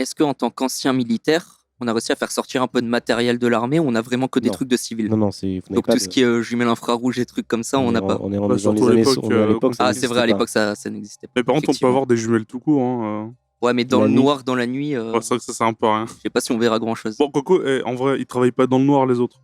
Est-ce qu'en tant qu'ancien militaire, on a réussi à faire sortir un peu de matériel de l'armée ou on a vraiment que des Non. trucs de civils? Non, vous n'avez Donc pas tout ce de. qui est jumelles infrarouges et trucs comme ça, on n'a pas. On est Bah, dans surtout les à années. l'époque, À l'époque, ça Ah, c'est vrai, n'existait à pas. l'époque, ça n'existait pas. Mais par contre, on peut Effectivement. avoir des jumelles tout court. Ouais, mais dans La le nuit. noir, dans la nuit, Ouais, c'est vrai que ça, c'est un peu rien. je sais pas si on verra grand-chose. Bon, Coco, en vrai, ils travaillent pas dans le noir, les autres.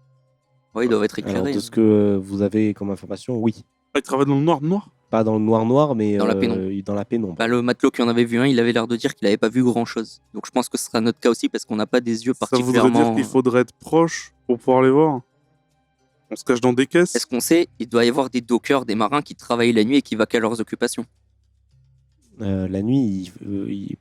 Ouais, ils doivent être Alors, éclairés. de ce que vous avez comme information, oui. Ah, ils travaillent dans le noir, noir? Pas dans le noir, mais Dans la pénombre. dans la pénombre. Bah, le matelot qui en avait vu un, il avait l'air de dire qu'il avait pas vu grand-chose. Donc je pense que ce sera notre cas aussi parce qu'on n'a pas des yeux Ça voudrait dire particulièrement. qu'il faudrait être proche pour pouvoir les voir. On se cache dans des caisses. Est-ce qu'on sait, il doit y avoir des dockers, des marins qui travaillent la nuit et qui vaquent à leurs occupations. La nuit,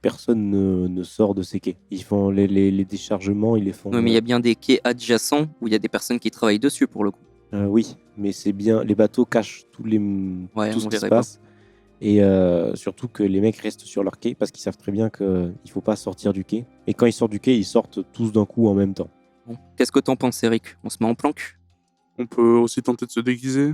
personne ne sort de ces quais. Ils font les déchargements, ils les font. Oui, mais il y a bien des quais adjacents où il y a des personnes qui travaillent dessus pour le coup. Oui, mais c'est bien. Les bateaux cachent tout Ouais, ce on qui se verrait pas. passe. Et surtout que les mecs restent sur leur quai parce qu'ils savent très bien qu'il ne faut pas sortir du quai. Et quand ils sortent du quai, ils sortent tous d'un coup en même temps. Bon. Qu'est-ce que t'en penses, Eric? On se met en planque? On peut aussi tenter de se déguiser.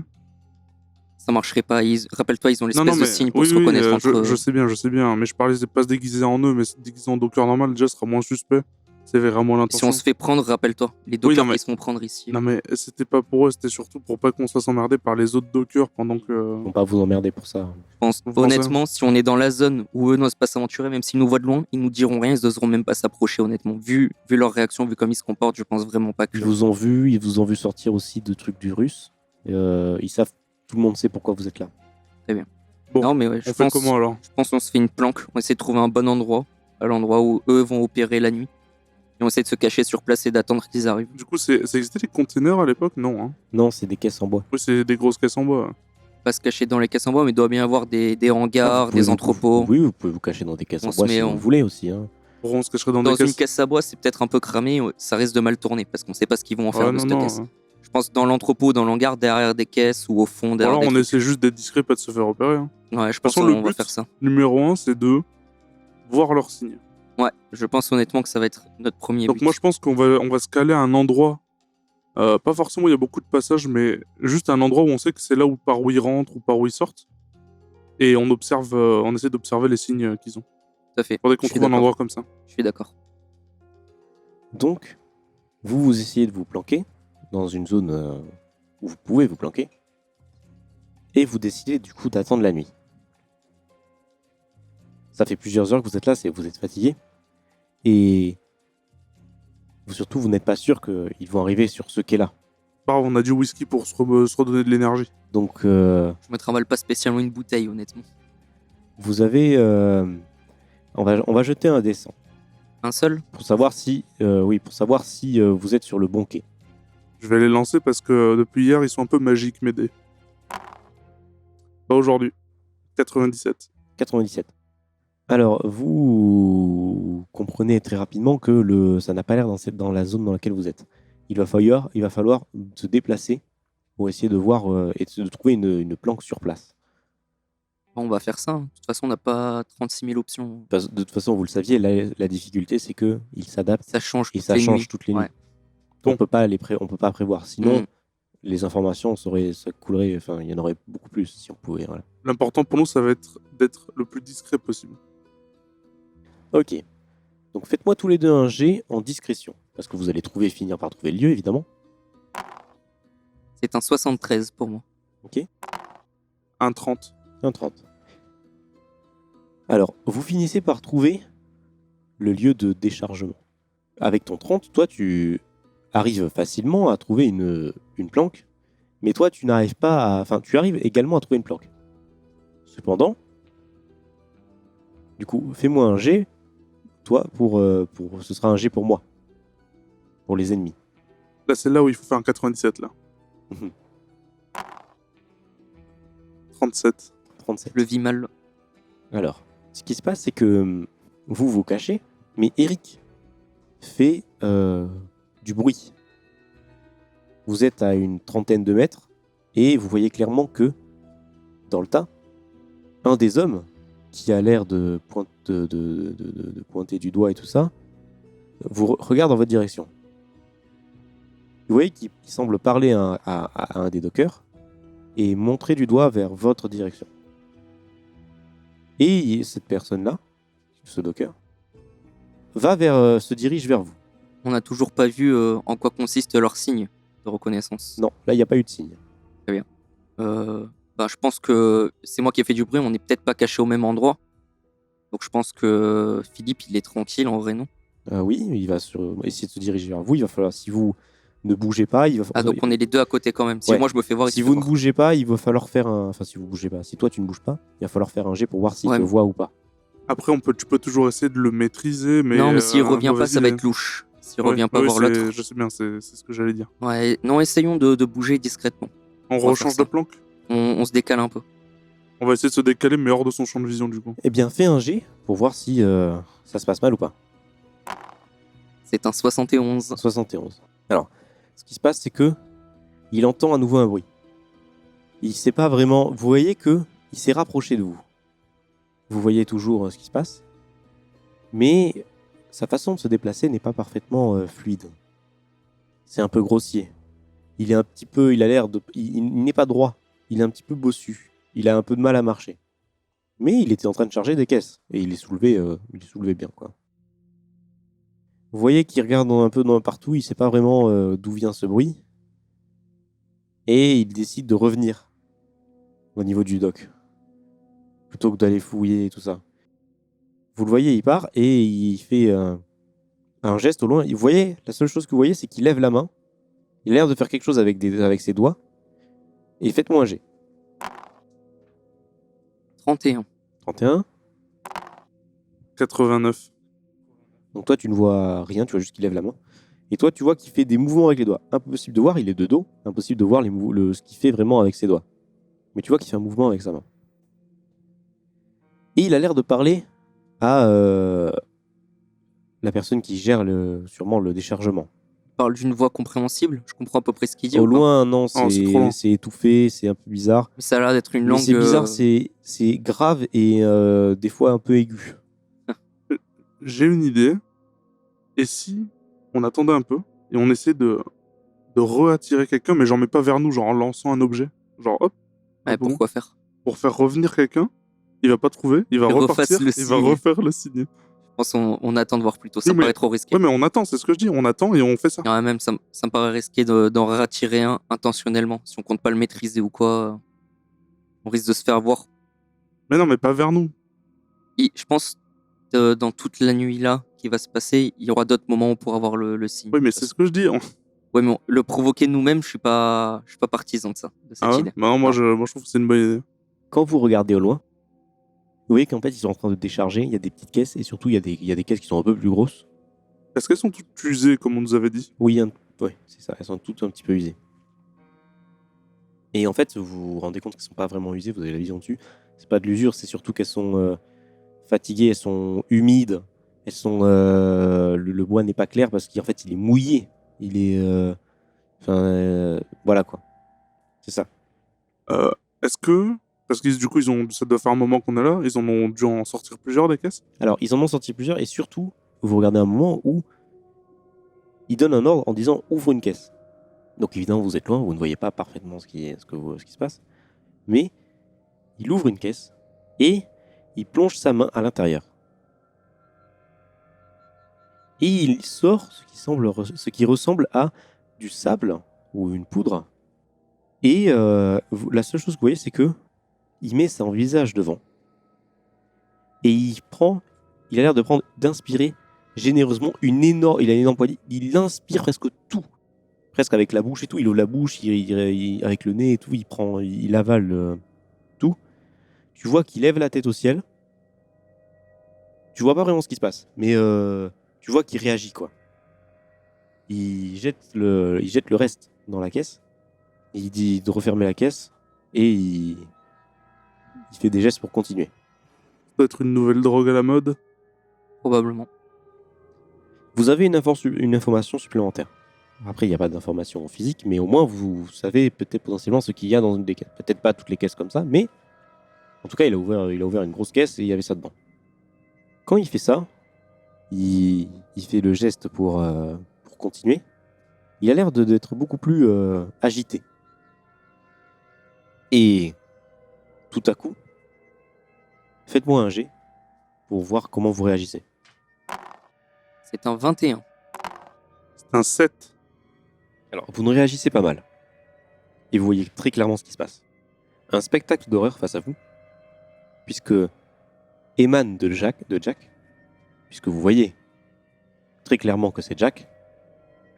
Ça marcherait pas. Rappelle-toi, ils ont Non, l'espèce de mais signe pour oui, se reconnaître entre eux. je sais bien. Mais je parlais de pas se déguiser en eux, mais se déguiser en docker normal, déjà, ce sera moins suspect. C'est vraiment Si l'intention. on se fait prendre, rappelle-toi, les dockers non, mais- qui se font prendre ici. Non, mais c'était pas pour eux, c'était surtout pour pas qu'on se fasse emmerder par les autres dockers pendant que. Ils vont pas vous emmerder pour ça. Je pense, Vous pensez honnêtement, si on est dans la zone où eux n'osent pas s'aventurer, même s'ils nous voient de loin, ils nous diront rien, ils n'oseront même pas s'approcher, honnêtement. Vu leur réaction, vu comme ils se comportent, je pense vraiment pas que. Ils vous ont vu sortir aussi de trucs du russe. Ils savent, tout le monde sait pourquoi vous êtes là. Bon, Non, mais ouais, On fait comment alors? je pense qu'on se fait une planque. On essaie de trouver un bon endroit, à l'endroit où eux vont opérer la nuit. Et on essaie de se cacher sur place et d'attendre qu'ils arrivent. Du coup, ça existait les containers à l'époque? Non, hein. Non, c'est des caisses en bois. Oui, c'est des grosses caisses en bois. Pas se cacher dans les caisses en bois, mais il doit bien y avoir des hangars, Vous pouvez des entrepôts. Oui, vous pouvez vous cacher dans des caisses On en se bois met si en- vous le voulez aussi. Hein. Bon, on se cacherait dans Dans des une caisses. caisse à bois, c'est peut-être un peu cramé, ça risque de mal tourner parce qu'on sait pas ce qu'ils vont en faire Ouais, de non, cette non. caisse. Je pense dans l'entrepôt, dans l'hangar, derrière des caisses ou au fond, Ou derrière alors des on trucs. essaie juste d'être discret, pas de se faire repérer. Hein. Ouais, je pense façon, qu'on le va but- faire ça. Numéro 1, c'est de voir leurs signes. Ouais, je pense honnêtement que ça va être notre premier Donc but. moi, je pense on va se caler à un endroit. Pas forcément où il y a beaucoup de passages, mais juste un endroit où on sait que c'est là par où ils rentrent ou par où ils sortent. Et on observe, on essaie d'observer les signes qu'ils ont. Tout à fait. Faudrait qu'on Je suis trouve un d'accord. endroit comme ça. Je suis d'accord. Donc, vous essayez de vous planquer dans une zone où vous pouvez vous planquer. Et vous décidez du coup d'attendre la nuit. Ça fait plusieurs heures que vous êtes là, vous êtes fatigué. Et surtout, vous n'êtes pas sûr qu'ils vont arriver sur ce quai-là. Pas grave, on a du whisky pour se redonner de l'énergie. Donc, Je me trimballe pas spécialement une bouteille, honnêtement. vous avez... on va jeter un dé 100 Un seul? pour savoir si, vous êtes sur le bon quai. Je vais les lancer parce que depuis hier, ils sont un peu magiques, mes dés. Pas aujourd'hui. 97. 97. Alors, vous comprenez très rapidement que ça n'a pas l'air dans la zone dans laquelle vous êtes. Il va falloir se déplacer pour essayer de voir et de trouver une planque sur place. Bon, on va faire ça. De toute façon, on n'a pas 36 000 options. De toute façon, vous le saviez, la difficulté, c'est qu'il s'adapte Ça change et toutes ça les change nuits. toutes les nuits. Ouais. Bon. On peut pas prévoir. Sinon, Mm. les informations ça coulerait. Enfin, il y en aurait beaucoup plus si on pouvait. Voilà. L'important pour nous, ça va être d'être le plus discret possible. Ok. Donc faites-moi tous les deux un jet en discrétion. Parce que vous allez finir par trouver le lieu, évidemment. C'est un 73 pour moi. Ok. Un 30. Un 30. Alors, vous finissez par trouver le lieu de déchargement. Avec ton 30, toi, tu arrives facilement à trouver une planque. Mais toi, tu n'arrives pas à... Enfin, tu arrives également à trouver une planque. Cependant, du coup, fais-moi un jet. Toi, ce sera un jet pour moi. Pour les ennemis. Là, c'est là où il faut faire un 97, là. 37. 37. Je le vis mal. Alors, ce qui se passe, c'est que vous vous cachez, mais Eric fait du bruit. Vous êtes à une trentaine de mètres et vous voyez clairement que, dans le tas, un des hommes qui a l'air de pointer du doigt et tout ça, vous regarde dans votre direction. Vous voyez qu'il semble parler à un des dockers et montrer du doigt vers votre direction. Et cette personne-là, ce docker, se dirige vers vous. On n'a toujours pas vu en quoi consiste leur signe de reconnaissance. Non, là, il n'y a pas eu de signe. Je pense que c'est moi qui ai fait du bruit, on n'est peut-être pas caché au même endroit. Donc je pense que Philippe, il est tranquille en vrai, non? Oui, il va essayer de se diriger vers vous. Il va falloir, si vous ne bougez pas, il va Ah, donc on est les deux à côté quand même. Si Ouais. moi je me fais voir, il si se vous fait ne voir. bougez pas, il va falloir faire un. Enfin, si vous bougez pas, si toi tu ne bouges pas, il va falloir faire un jet pour voir s'il Ouais, te mais- voit ou pas. Après, tu peux toujours essayer de le maîtriser, mais. Non, mais s'il revient pas, mauvaise ça va idée. être louche. S'il Ouais, revient pas oui, voir l'autre. Je sais bien, c'est ce que j'allais dire. Ouais, non, essayons de bouger discrètement. On va rechange faire de ça. planque. On se décale un peu. On va essayer de se décaler, mais hors de son champ de vision, du coup. Eh bien, fais un jet pour voir si ça se passe mal ou pas. C'est un 71. 71. Alors, ce qui se passe, c'est que il entend à nouveau un bruit. Il sait pas vraiment. Vous voyez que il s'est rapproché de vous. Vous voyez toujours ce qui se passe, mais sa façon de se déplacer n'est pas parfaitement fluide. C'est un peu grossier. Il est un petit peu. Il a l'air de. Il n'est pas droit. Il est un petit peu bossu. Il a un peu de mal à marcher. Mais il était en train de charger des caisses et il les soulevait bien, quoi. Vous voyez qu'il regarde un peu partout, il sait pas vraiment d'où vient ce bruit. Et il décide de revenir au niveau du dock. Plutôt que d'aller fouiller et tout ça. Vous le voyez, il part et il fait un geste au loin. Vous voyez, la seule chose que vous voyez, c'est qu'il lève la main. Il a l'air de faire quelque chose avec ses doigts. Et faites-moi un jet. 31. 31. 89. Donc toi, tu ne vois rien, tu vois juste qu'il lève la main. Et toi, tu vois qu'il fait des mouvements avec les doigts. Impossible de voir, il est de dos. Impossible de voir ce qu'il fait vraiment avec ses doigts. Mais tu vois qu'il fait un mouvement avec sa main. Et il a l'air de parler à la personne qui gère sûrement le déchargement. Il parle d'une voix compréhensible. Je comprends à peu près ce qu'il dit. Au ou pas loin, non, c'est trop loin. c'est étouffé, c'est un peu bizarre. Mais ça a l'air d'être une Mais langue. c'est bizarre, c'est grave et des fois un peu aigu. J'ai une idée. Et si on attendait un peu et on essaie de re-attirer quelqu'un, mais j'en mets pas vers nous, genre en lançant un objet. Genre hop, Ouais, bon, pourquoi faire? pour faire revenir quelqu'un, il va pas trouver, il va Il refasse repartir, le il va signe. refaire le signe. Je pense on attend de voir plutôt. Ça Oui, me paraît mais- trop risqué. Ouais, mais on attend, c'est ce que je dis, on attend et on fait ça. Ouais, même ça me paraît risqué d'en rattirer un intentionnellement. Si on compte pas le maîtriser ou quoi, on risque de se faire voir. Mais non, mais pas vers nous. Je pense dans toute la nuit là qui va se passer, il y aura d'autres moments où on pourra voir le signe. Oui, mais c'est ce que je dis. Ouais, mais le provoquer nous-mêmes, je suis pas partisan de ça, de cette Ah ouais idée. Bah non, moi, Non. je trouve que c'est une bonne idée. Quand vous regardez au loin, vous voyez qu'en fait, ils sont en train de décharger. Il y a des petites caisses et surtout, il y a des caisses qui sont un peu plus grosses. Est-ce qu'elles sont toutes usées, comme on nous avait dit? Oui, ouais, c'est ça. Elles sont toutes un petit peu usées. Et en fait, vous vous rendez compte qu'elles sont pas vraiment usées. Vous avez la vision dessus. C'est pas de l'usure, c'est surtout qu'elles sont fatiguées, elles sont humides. Elles sont le bois n'est pas clair parce qu'en fait, il est mouillé. Il est voilà quoi. C'est ça. Est-ce que... Parce que du coup, ça doit faire un moment qu'on est là, ils en ont dû en sortir plusieurs des caisses? Alors, ils en ont sorti plusieurs et surtout, vous regardez un moment où il donne un ordre en disant ouvre une caisse. Donc évidemment, vous êtes loin, vous ne voyez pas parfaitement ce qui se passe, mais il ouvre une caisse et il plonge sa main à l'intérieur. Et il sort ce qui ressemble à du sable ou une poudre. Et la seule chose que vous voyez, c'est que il met son visage devant. Et il a l'air d'inspirer généreusement il a une énorme poignée. Il inspire presque tout. Presque avec la bouche et tout. Il ouvre la bouche, avec le nez et tout. Il avale tout. Tu vois qu'il lève la tête au ciel. Tu vois pas vraiment ce qui se passe. Mais tu vois qu'il réagit, quoi. Il jette le reste dans la caisse. Il dit de refermer la caisse. Et il fait des gestes pour continuer. Peut-être une nouvelle drogue à la mode? Probablement. Vous avez une information supplémentaire. Après, il n'y a pas d'information physique, mais au moins vous savez peut-être potentiellement ce qu'il y a dans une des caisses. Peut-être pas toutes les caisses comme ça, mais en tout cas, il a ouvert une grosse caisse et il y avait ça dedans. Quand il fait ça, il fait le geste pour continuer. Il a l'air d'être beaucoup plus agité. Et tout à coup, faites-moi un jet pour voir comment vous réagissez. C'est un 21. C'est un 7. Alors, vous ne réagissez pas mal. Et vous voyez très clairement ce qui se passe. Un spectacle d'horreur face à vous, puisque émane de Jack, puisque vous voyez très clairement que c'est Jack,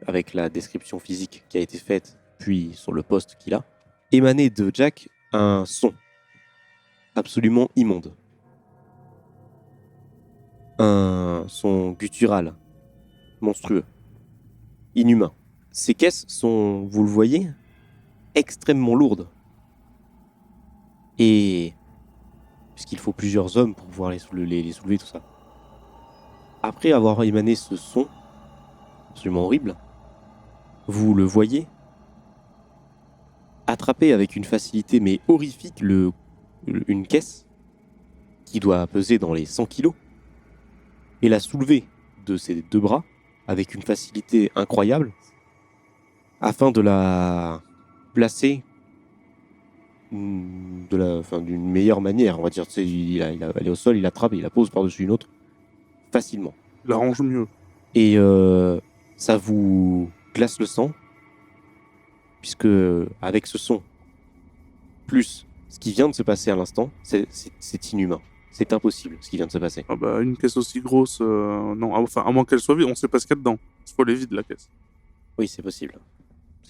avec la description physique qui a été faite, puis sur le poste qu'il a, émané de Jack un son absolument immonde. Un son guttural, monstrueux, inhumain. Ces caisses sont, vous le voyez, extrêmement lourdes. Et puisqu'il faut plusieurs hommes pour pouvoir les soulever, tout ça. Après avoir émané ce son absolument horrible, vous le voyez attraper avec une facilité mais horrifique une caisse qui doit peser dans les 100 kilos et la soulever de ses deux bras avec une facilité incroyable afin de la placer d'une meilleure manière, on va dire. Tu sais, elle est au sol, il l'attrape et il la pose par-dessus une autre facilement. Il arrange mieux. Et ça vous glace le sang, puisque avec ce son, plus ce qui vient de se passer à l'instant, c'est inhumain. C'est impossible ce qui vient de se passer. Ah bah, une caisse aussi grosse, non. Enfin, à moins qu'elle soit vide, on sait pas ce qu'il y a dedans. Il faut les vider, la caisse. Oui, c'est possible.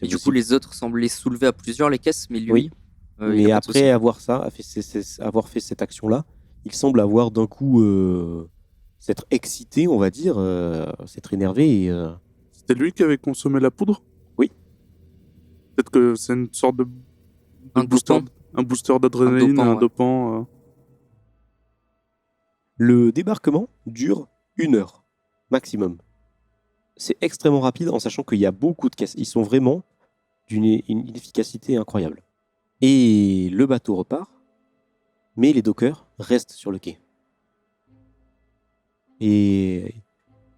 Et du coup, les autres semblent les soulever à plusieurs, les caisses, mais lui. Oui. Il Mais a pas de après souci. avoir fait cette action-là, il semble avoir d'un coup s'être excité, on va dire, s'être énervé et C'était lui qui avait consommé la poudre? Oui. Peut-être que c'est une sorte de Un booster, dopant. un booster d'adrénaline, Un un dopant, dopant. le débarquement dure 1 heure maximum. C'est extrêmement rapide en sachant qu'il y a beaucoup de caisses. Ils sont vraiment une efficacité incroyable. Et le bateau repart, mais les dockers restent sur le quai. Et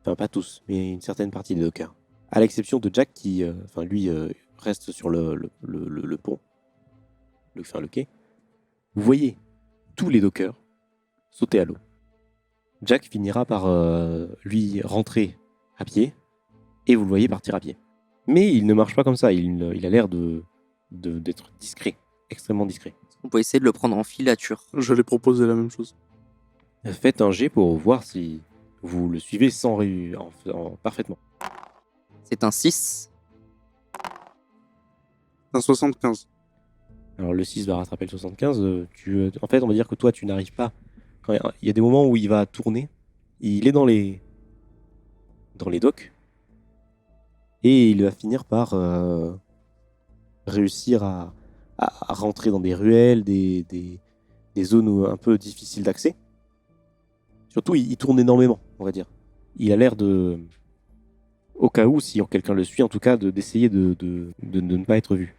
enfin, pas tous, mais une certaine partie des dockers. À l'exception de Jack qui, lui, reste sur le pont, le quai. Vous voyez tous les dockers sauter à l'eau. Jack finira par lui rentrer à pied, et vous le voyez partir à pied. Mais il ne marche pas comme ça, il a l'air d'être discret, extrêmement discret. On peut essayer de le prendre en filature. J'allais proposer la même chose. Faites un jet pour voir si vous le suivez parfaitement. C'est un 6. Un 75. Alors le 6 va rattraper le 75. En fait, on va dire que toi, tu n'arrives pas. Il y a des moments où il va tourner. Il est dans les docks. Et il va finir par réussir à rentrer dans des ruelles, des zones un peu difficiles d'accès. Surtout, il tourne énormément, on va dire. Il a l'air de, au cas où, si quelqu'un le suit, en tout cas, d'essayer de ne pas être vu.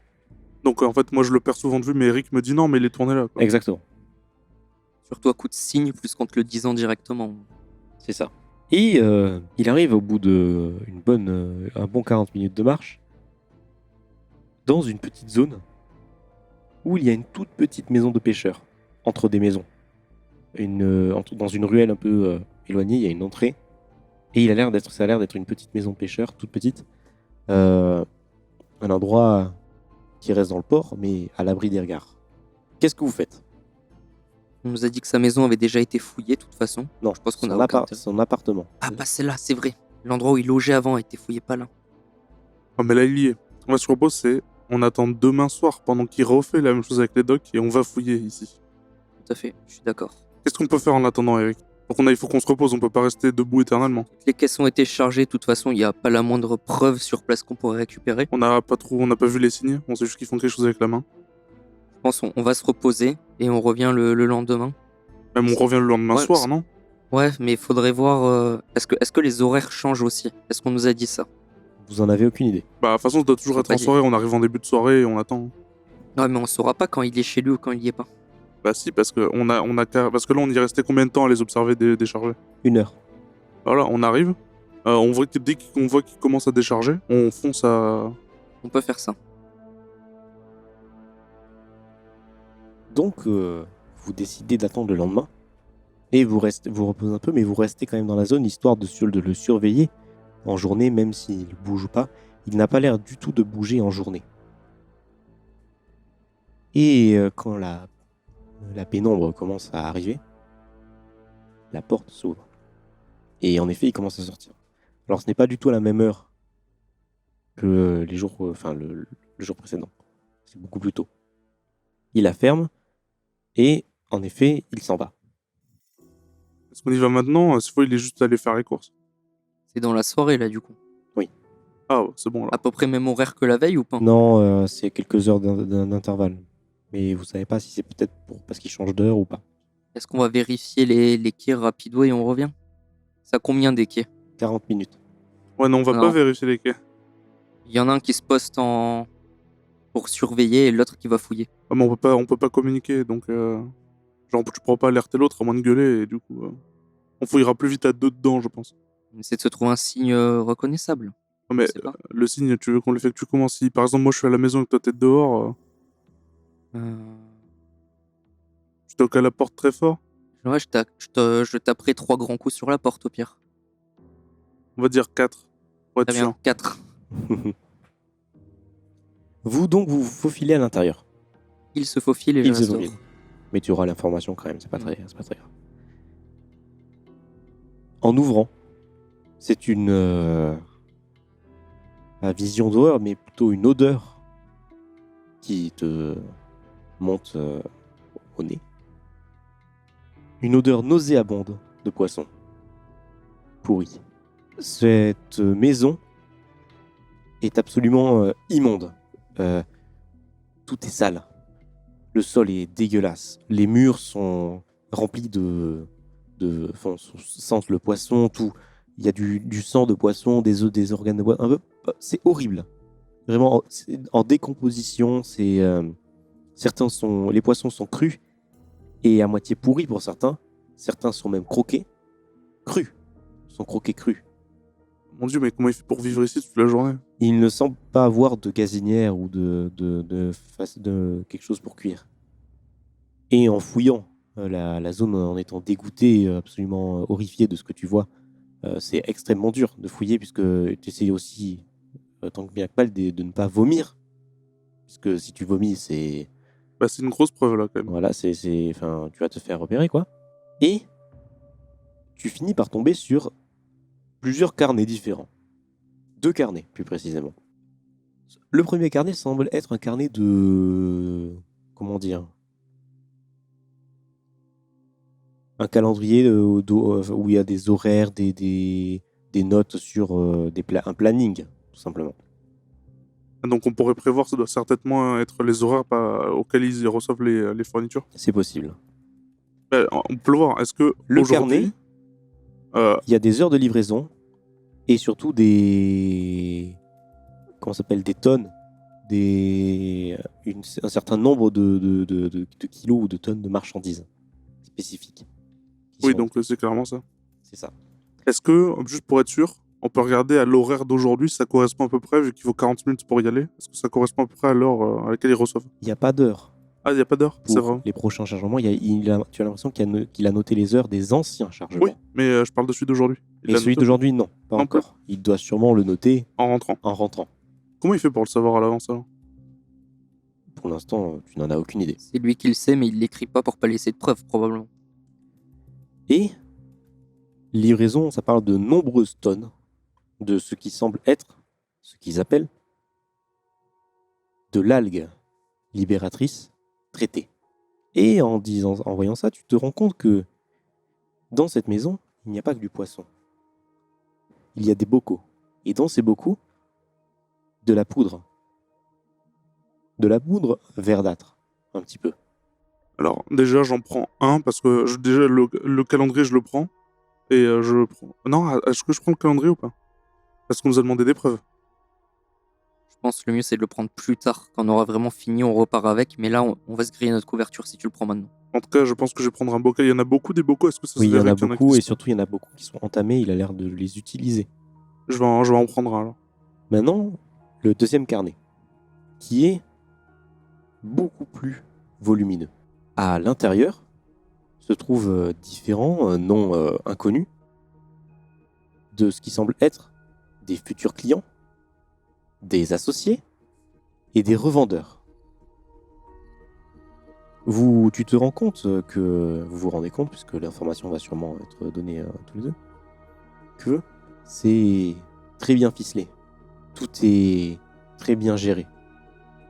Donc en fait, moi je le perds souvent de vue, mais Eric me dit non, mais il est tourné là, quoi. Exactement, Surtout à coup de signe, plus qu'en te le disant directement. c'est ça. Et il arrive au bout de un bon 40 minutes de marche dans une petite zone où il y a une toute petite maison de pêcheurs entre des maisons. Dans une ruelle un peu éloignée, il y a une entrée. Et ça a l'air d'être une petite maison de pêcheurs, toute petite. Un endroit qui reste dans le port, mais à l'abri des regards. Qu'est-ce que vous faites? On nous a dit que sa maison avait déjà été fouillée, de toute façon. Non, Je pense qu'on a aucun intérêt. son appartement. Ah bah c'est là, c'est vrai. L'endroit où il logeait avant a été fouillé, pas là. Ah, mais là il y est. Moi ce que je propose, c'est on attend demain soir pendant qu'il refait la même chose avec les docks et on va fouiller ici. Tout à fait, je suis d'accord. Qu'est-ce qu'on peut faire en attendant, Eric? Donc il faut qu'on se repose, on peut pas rester debout éternellement. Les caisses ont été chargées, de toute façon, il n'y a pas la moindre preuve sur place qu'on pourrait récupérer. On n'a pas vu les signes, on sait juste qu'ils font quelque chose avec la main. Je pense qu'on va se reposer et on revient le lendemain. Même on revient le lendemain Ouais, soir, non? Ouais, mais il faudrait voir... Est-ce que les horaires changent aussi? Est-ce qu'on nous a dit ça? Vous en avez aucune idée. Bah de toute façon ça doit toujours Faut être pas en dire. soirée, on arrive en début de soirée et on attend. Ouais, mais on saura pas quand il est chez lui ou quand il y est pas. Bah si, parce que parce que là on y restait combien de temps à les observer décharger? 1 heure. Voilà, on arrive, on voit que dès qu'on voit qu'il commence à décharger, on fonce à... On peut faire ça. Donc, vous décidez d'attendre le lendemain. Et vous reposez un peu, mais vous restez quand même dans la zone, histoire de le surveiller en journée, même s'il ne bouge pas. Il n'a pas l'air du tout de bouger en journée. Et quand la pénombre commence à arriver, la porte s'ouvre. Et en effet, il commence à sortir. Alors ce n'est pas du tout à la même heure que les jours, le jour précédent. C'est beaucoup plus tôt. Il la ferme et en effet, il s'en va. Est-ce qu'on y va maintenant? Cette fois, il est juste allé faire les courses. C'est dans la soirée, là, du coup. Ah, ouais, c'est bon, là. À peu près même horaire que la veille ou pas? Non, c'est quelques heures d'intervalle. Mais vous savez pas si c'est peut-être parce qu'il change d'heure ou pas. Est-ce qu'on va vérifier les quais rapido et on revient? Ça combien des quais? 40 minutes. Ouais, non, on va Non. pas vérifier les quais. Il y en a un qui se poste pour surveiller et l'autre qui va fouiller. Ah, mais on peut pas communiquer, donc... Genre, tu pourras pas alerter l'autre à moins de gueuler, et du coup... On fouillera plus vite à deux dedans, je pense. On essaie de se trouver un signe reconnaissable. Non, mais Je sais pas. le signe, tu veux qu'on l'effectue comment? Si, par exemple, moi, je suis à la maison et que toi, t'es dehors, tu toques à la porte très fort. Ouais, je taperai 3 grands coups sur la porte au pire. On va dire 4. Pour être Très sûr. bien, 4. Vous vous faufilez à l'intérieur. Il se faufile et je Il se reste faufile. dehors. Mais tu auras l'information quand même, c'est pas très grave. En ouvrant, c'est une pas vision d'horreur, mais plutôt une odeur qui te monte au nez. Une odeur nauséabonde de poisson pourri. Cette maison est absolument immonde. Tout est sale. Le sol est dégueulasse. Les murs sont remplis sentent le poisson, tout. Il y a du sang de poisson, des œufs, des organes de poisson. C'est horrible. Vraiment, c'est en décomposition. Les poissons sont crus et à moitié pourris pour certains. Certains sont même croqués. Crus. Sont croqués crus. Mon Dieu, mais comment il fait pour vivre ici toute la journée? Il ne semble pas avoir de gazinière ou de quelque chose pour cuire. Et en fouillant la zone, en étant dégoûté, absolument horrifié de ce que tu vois, c'est extrêmement dur de fouiller puisque tu essaies aussi, tant que bien que mal, de ne pas vomir. Puisque si tu vomis, c'est... Bah, c'est une grosse preuve, là, quand même. Voilà, tu vas te faire repérer, quoi. Et tu finis par tomber sur plusieurs carnets différents. 2 carnets, plus précisément. Le premier carnet semble être un carnet de... Comment dire? Un calendrier où il y a des horaires, des notes sur un planning, tout simplement. Donc on pourrait prévoir, ça doit certainement être les horaires auxquels ils reçoivent les fournitures. C'est possible. On peut le voir. Est-ce que Le aujourd'hui, Il y a des heures de livraison et surtout comment ça s'appelle, des tonnes, un certain nombre de kilos ou de tonnes de marchandises spécifiques. oui, donc c'est clairement ça. C'est ça. Est-ce que, juste pour être sûr, on peut regarder à l'horaire d'aujourd'hui, ça correspond à peu près, vu qu'il faut 40 minutes pour y aller? Est-ce que ça correspond à peu près à l'heure à laquelle ils reçoivent? Il n'y a pas d'heure. Ah, il n'y a pas d'heure? C'est vrai. Pour les prochains chargements, tu as l'impression qu'il a noté les heures des anciens chargements. Oui, mais je parle de celui d'aujourd'hui. Il Et l'a celui noté d'aujourd'hui, non, pas Non encore. Il doit sûrement le noter en rentrant. en rentrant. Comment il fait pour le savoir à l'avance, alors? Pour l'instant, tu n'en as aucune idée. C'est lui qui le sait, mais il l'écrit pas pour pas laisser de preuves, probablement. Et livraison, ça parle de nombreuses tonnes de ce qui semble être, ce qu'ils appellent, de l'algue libératrice traitée. Et en voyant ça, tu te rends compte que dans cette maison, il n'y a pas que du poisson. Il y a des bocaux. Et dans ces bocaux, de la poudre. De la poudre verdâtre, un petit peu. Alors, déjà, j'en prends un, parce que déjà, le calendrier, je le prends. Et je prends... Non, est-ce que je prends le calendrier ou pas? Parce qu'on nous a demandé des preuves. Je pense que le mieux, c'est de le prendre plus tard. Quand on aura vraiment fini, on repart avec. Mais là, on va se griller notre couverture si tu le prends maintenant. En tout cas, je pense que je vais prendre un bocal. Il y en a beaucoup des bocaux. Est-ce que ça Oui, se il y en verrait a qu'il beaucoup, qui et sont- surtout, il y en a beaucoup qui sont entamés. Il a l'air de les utiliser. Je vais en prendre un, alors. Maintenant, le deuxième carnet, qui est beaucoup plus volumineux. À l'intérieur se trouvent différents, non inconnus, de ce qui semble être des futurs clients, des associés et des revendeurs. Tu te rends compte vous vous rendez compte, puisque l'information va sûrement être donnée à tous les deux, que c'est très bien ficelé. Tout est très bien géré.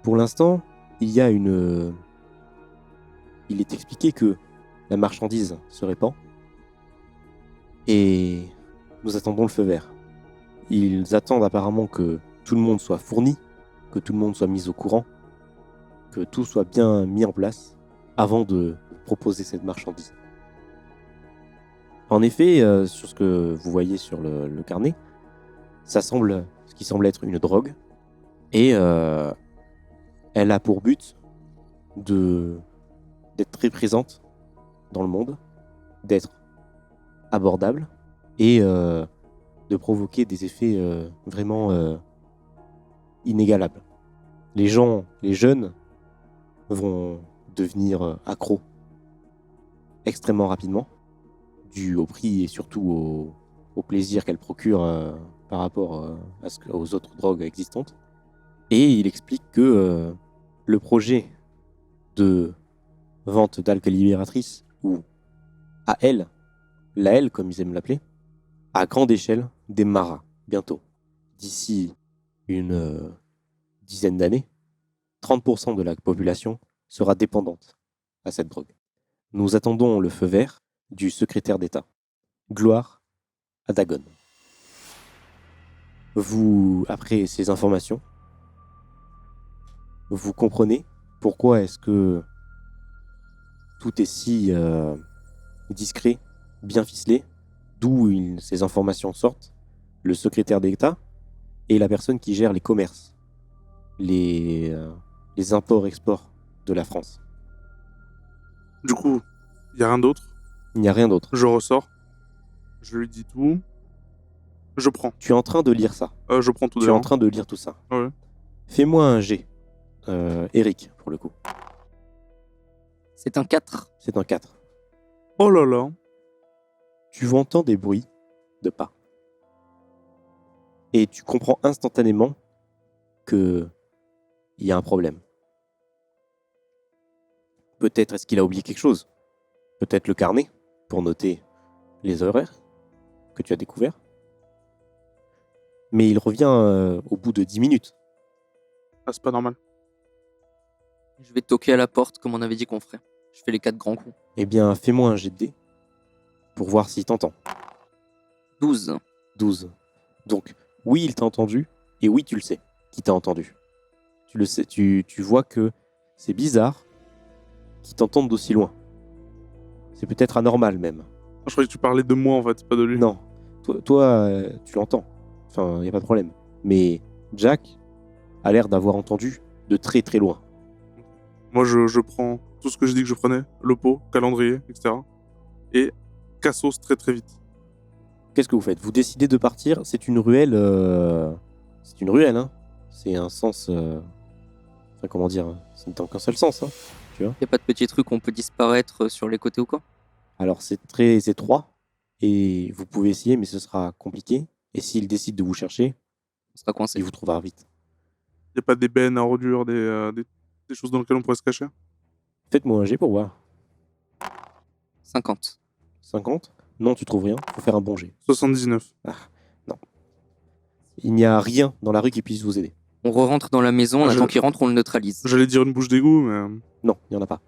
Pour l'instant, il est expliqué que la marchandise se répand et nous attendons le feu vert. Ils attendent apparemment que tout le monde soit fourni, que tout le monde soit mis au courant, que tout soit bien mis en place avant de proposer cette marchandise. En effet, sur ce que vous voyez sur le carnet, ce qui semble être une drogue, et elle a pour but d'être très présente dans le monde, d'être abordable et de provoquer des effets vraiment inégalables. Les jeunes vont devenir accros extrêmement rapidement, dû au prix et surtout au plaisir qu'elle procure par rapport aux autres drogues existantes. Et il explique que le projet de vente d'alcool libératrice, ou AL, l'AL comme ils aiment l'appeler, à grande échelle, démarrera bientôt. D'ici une dizaine d'années, 30% de la population sera dépendante à cette drogue. Nous attendons le feu vert du secrétaire d'État. Gloire à Dagon. Après ces informations, vous comprenez pourquoi est-ce que tout est si discret, bien ficelé, d'où ces informations sortent. Le secrétaire d'État est la personne qui gère les commerces, les imports-exports de la France. Du coup, il n'y a rien d'autre. Il n'y a rien d'autre. Je ressors. Je lui dis tout. Je prends. Tu es en train de lire ça. Je prends tout Tu es en train de lire tout ça. Ouais. Fais-moi un G. Eric, pour le coup. C'est un 4. C'est un 4. Oh là là. Tu entends des bruits de pas. Et tu comprends instantanément que il y a un problème. Peut-être est-ce qu'il a oublié quelque chose. Peut-être le carnet pour noter les horaires que tu as découverts. Mais il revient au bout de 10 minutes. Ah, c'est pas normal. Je vais toquer à la porte comme on avait dit qu'on ferait. Je fais les 4 grands coups. Eh bien, fais-moi un jet de dés pour voir s'il t'entend. 12. 12. Donc, oui, il t'a entendu, et oui, tu le sais qu'il t'a entendu. Tu le sais, tu vois que c'est bizarre qu'il t'entende d'aussi loin. C'est peut-être anormal même. Je croyais que tu parlais de moi en fait, pas de lui. Non, toi, tu l'entends. Enfin, il n'y a pas de problème. Mais Jack a l'air d'avoir entendu de très très loin. Moi, je prends tout ce que j'ai dit que je prenais, le pot, calendrier, etc. Et cassos très très vite. Qu'est-ce que vous faites? Vous décidez de partir. C'est une ruelle. C'est une ruelle, hein. C'est un sens. Enfin, comment dire? C'est dans qu'un seul sens, hein. Tu vois? Y a pas de petits trucs où on peut disparaître sur les côtés ou quoi? Alors, c'est très étroit. Et vous pouvez essayer, mais ce sera compliqué. Et s'il décide de vous chercher, On sera coincé. il vous trouvera vite. Y a pas des bennes à ordures, des choses dans lesquelles on pourrait se cacher? Faites-moi un jet pour voir. 50. 50? Non, tu trouves rien. Faut faire un bon jet. 79. Non. Il n'y a rien dans la rue qui puisse vous aider. On re-rentre dans la maison, on attend qu'il rentre, on le neutralise. J'allais dire une bouche d'égout, mais Non, il n'y en a pas.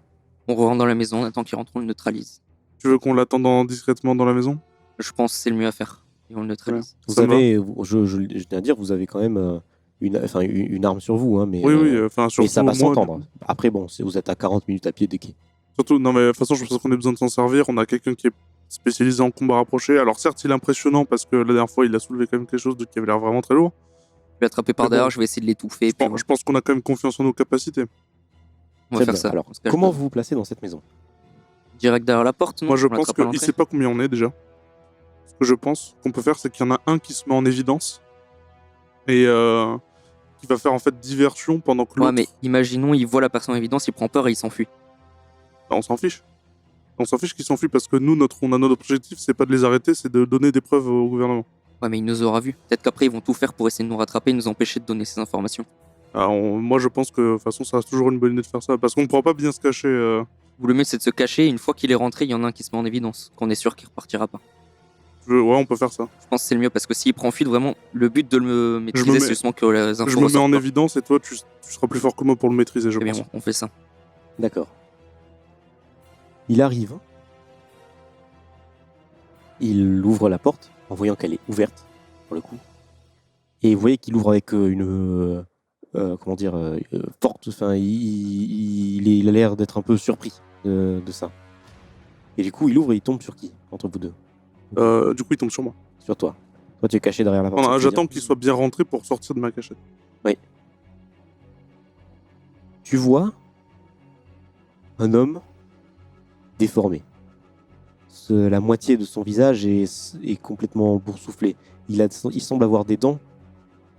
On re-rentre dans la maison, on attend qu'il rentre, on le neutralise. tu veux qu'on l'attende discrètement dans la maison? Je pense que c'est le mieux à faire. Et on le neutralise. Vous Ça me avez, je tiens à dire, vous avez quand même une arme sur vous, hein, mais, Oui, enfin mais surtout ça va moi. s'entendre. Après, bon, vous êtes à 40 minutes à pied des quais. Surtout, non mais de toute façon, je pense qu'on a besoin de s'en servir. On a quelqu'un qui est spécialisé en combat rapproché. Alors certes, il est impressionnant parce que la dernière fois, il a soulevé quand même quelque chose qui avait l'air vraiment très lourd. Je vais attraper par Mais derrière, bon. je vais essayer de l'étouffer. Je Puis pense, je pense qu'on a quand même confiance en nos capacités. on va Très faire bien. ça. Alors, On se cache comment pas. vous vous placez dans cette maison? Direct derrière la porte, non? Moi, je On pense l'attrape à qu'il l'entrée. sait pas combien on est déjà. Ce que je pense qu'on peut faire, c'est qu'il y en a un qui se met en évidence et qui va faire en fait diversion pendant que Ouais, l'autre. mais imaginons, il voit la personne en évidence, il prend peur et il s'enfuit. Bah, on s'en fiche. On s'en fiche qu'ils s'enfuient parce que nous, on a notre objectif, c'est pas de les arrêter, c'est de donner des preuves au gouvernement. Ouais, mais il nous aura vus. Peut-être qu'après, ils vont tout faire pour essayer de nous rattraper et nous empêcher de donner ces informations. Alors, moi, je pense que de toute façon, ça reste toujours une bonne idée de faire ça parce qu'on ne pourra pas bien se cacher. Le mieux, c'est de se cacher. Et une fois qu'il est rentré, il y en a un qui se met en évidence. Qu'on est sûr qu'il repartira pas. Ouais, on peut faire ça. Je pense que c'est le mieux parce que s'il prend fuite, vraiment, le but de le maîtriser, c'est justement que les infos Je me mets ressortent en pas. évidence et toi, tu seras plus fort que moi pour le maîtriser, je Eh bien, pense. on fait ça. D'accord. Il arrive. Il ouvre la porte en voyant qu'elle est ouverte, pour le coup. Et vous voyez qu'il ouvre avec une... forte... Enfin, il a l'air d'être un peu surpris de ça. Et du coup, il ouvre et il tombe sur qui, entre vous deux? Du coup, il tombe sur moi. Sur toi. Toi, tu es caché derrière la porte. Enfin, j'attends qu'il soit bien rentré pour sortir de ma cachette. Oui. Tu vois un homme déformé. La moitié de son visage est complètement boursouflée. Il semble avoir des dents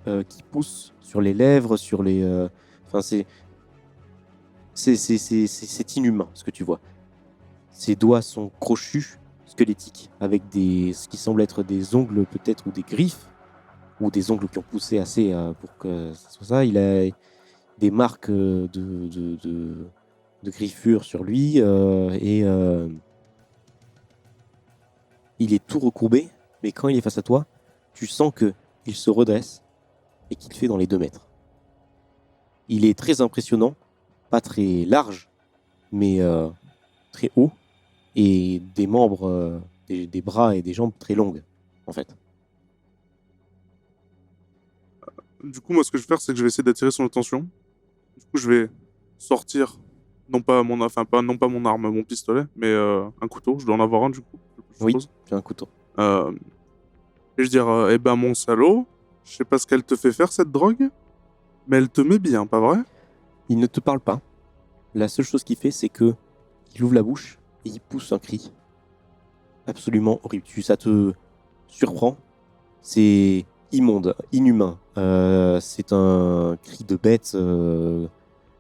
qui poussent sur les lèvres, sur les... Enfin, c'est inhumain ce que tu vois. Ses doigts sont crochus, squelettiques, avec ce qui semble être des ongles peut-être ou des griffes, ou des ongles qui ont poussé assez pour que ça soit ça. Il a des marques de griffures sur lui et il est tout recourbé, mais quand il est face à toi, tu sens qu'il se redresse et qu'il fait dans les 2 mètres. Il est très impressionnant, pas très large, mais très haut, et des membres, des bras et des jambes très longues, en fait. Du coup, moi, ce que je vais faire, c'est que je vais essayer d'attirer son attention. Du coup, je vais sortir, non pas mon arme, mon pistolet, mais un couteau. Je dois en avoir un, du coup. Oui, tu as un couteau. Et je dire, eh ben, mon salaud, je sais pas ce qu'elle te fait faire, cette drogue, mais elle te met bien, pas vrai? Il ne te parle pas. La seule chose qu'il fait, c'est que il ouvre la bouche et il pousse un cri absolument horrible. Ça te surprend. C'est immonde, inhumain. C'est un cri de bête.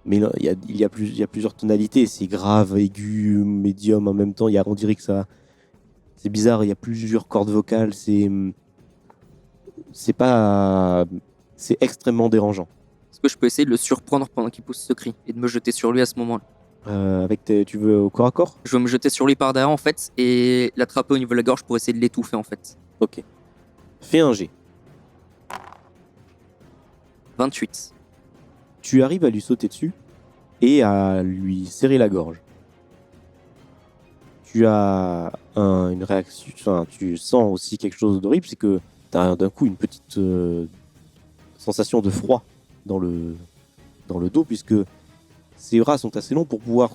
Mais il y a plusieurs tonalités. C'est grave, aigu, médium en même temps. On dirait que ça... C'est bizarre, il y a plusieurs cordes vocales. C'est pas... C'est extrêmement dérangeant. Est-ce que je peux essayer de le surprendre pendant qu'il pousse ce cri et de me jeter sur lui à ce moment-là? Tu veux au corps à corps? Je veux me jeter sur lui par derrière en fait et l'attraper au niveau de la gorge pour essayer de l'étouffer en fait. Ok. Fais un jet. 28. Tu arrives à lui sauter dessus et à lui serrer la gorge. Tu as une réaction, enfin, tu sens aussi quelque chose d'horrible, c'est que tu as d'un coup une petite sensation de froid dans le dos, puisque ses bras sont assez longs pour pouvoir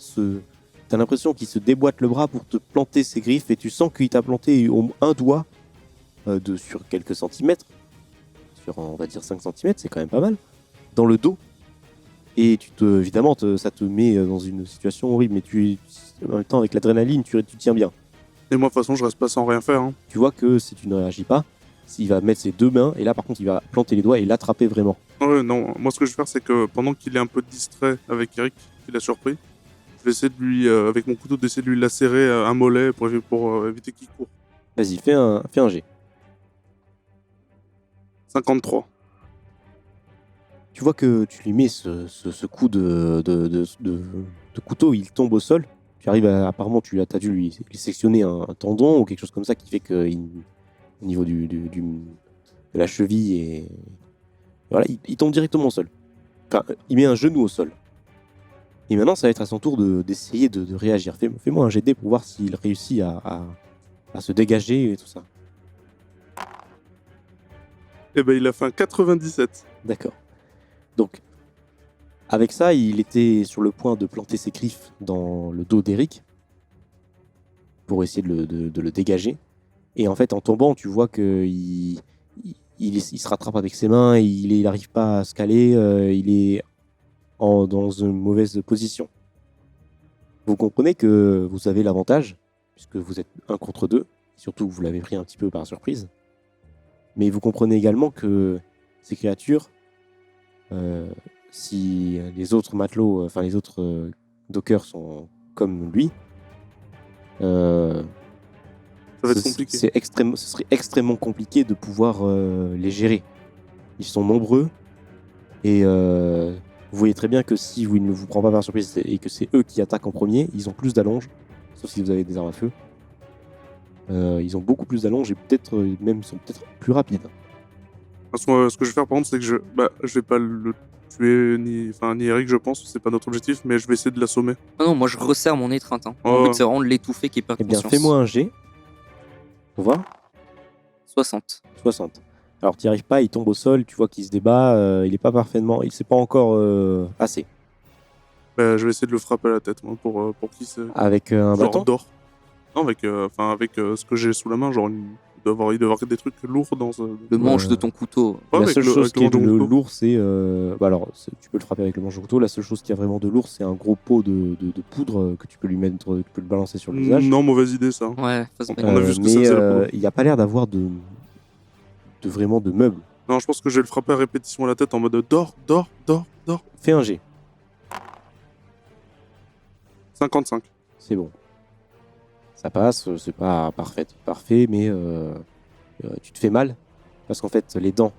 T'as l'impression qu'il se déboîte le bras pour te planter ses griffes, et tu sens qu'il t'a planté un doigt sur quelques centimètres, sur on va dire 5 centimètres, c'est quand même pas mal, dans le dos. Et évidemment, ça te met dans une situation horrible, mais en même temps, avec l'adrénaline, tu tiens bien. Et moi, de toute façon, je reste pas sans rien faire. Hein. Tu vois que si tu ne réagis pas, il va mettre ses 2 mains, et là, par contre, il va planter les doigts et l'attraper vraiment. Ouais, non, moi, ce que je vais faire, c'est que pendant qu'il est un peu distrait avec Eric, qu'il a surpris, je vais essayer de lui, avec mon couteau, d'essayer de lui lacérer un mollet pour éviter qu'il court. Vas-y, fais un jet. 53. Tu vois que tu lui mets ce coup de couteau, il tombe au sol. Tu arrives apparemment, tu as dû lui sectionner un tendon ou quelque chose comme ça qui fait que au niveau de la cheville et voilà, il tombe directement au sol. Enfin, il met un genou au sol. Et maintenant, ça va être à son tour d'essayer de réagir. Fais-moi un GD pour voir s'il réussit à se dégager et tout ça. Eh ben, il a fait un 97. D'accord. Donc, avec ça, il était sur le point de planter ses griffes dans le dos d'Eric pour essayer de le dégager. Et en fait, en tombant, tu vois qu'il il se rattrape avec ses mains, il n'arrive pas à se caler, il est dans une mauvaise position. Vous comprenez que vous avez l'avantage, puisque vous êtes 1 contre 2, surtout que vous l'avez pris un petit peu par surprise. Mais vous comprenez également que ces créatures, si les autres matelots, enfin les autres dockers sont comme lui, Ça va être compliqué. Ce serait extrêmement compliqué de pouvoir les gérer. Ils sont nombreux et vous voyez très bien que si vous ne vous prend pas par surprise et que c'est eux qui attaquent en premier, ils ont plus d'allonge, sauf si vous avez des armes à feu. Ils ont beaucoup plus d'allonge et peut-être même sont peut-être plus rapides. Parce que moi, ce que je vais faire par contre, c'est que je vais pas le tuer ni Eric, je pense, c'est pas notre objectif, mais je vais essayer de l'assommer. Ah non, moi je resserre mon étreinte. Mon Ouais. but c'est vraiment de l'étouffer qu'il perd Eh bien, conscience. fais-moi un G. Pour voir. 60. 60. Alors, tu n'y arrives pas, il tombe au sol, tu vois qu'il se débat, il est pas parfaitement. Il sait pas encore assez. Je vais essayer de le frapper à la tête, moi, pour qu'il se. Avec un Genre bâton. d'or. Non, avec ce que j'ai sous la main, genre il doit avoir des trucs lourds dans ce. Le manche de ton couteau. Ouais, La avec seule le- chose avec le qui est manche de mon couteau. lourd, c'est. Tu peux le frapper avec le manche de couteau. La seule chose qui a vraiment de lourd, c'est un gros pot de poudre que tu peux lui mettre, tu peux le balancer sur le visage. Non, mauvaise idée ça. Ouais, face On a vu ce que ça mais faisait, la poudre. il n'y a pas l'air d'avoir de vraiment de meubles. Non, je pense que je vais le frapper à répétition à la tête en mode d'or. Fais un G, 55. c'est bon. Ça passe, c'est pas parfait, mais tu te fais mal parce qu'en fait les dents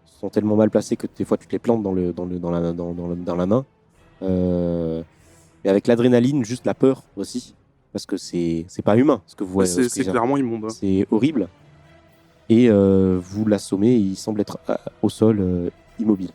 sont tellement mal placées que des fois tu te les plantes dans la main. Et avec l'adrénaline, juste la peur aussi, parce que c'est pas humain ce que vous voyez. C'est clairement immonde. C'est horrible. Et vous l'assommez, et il semble être au sol, immobile.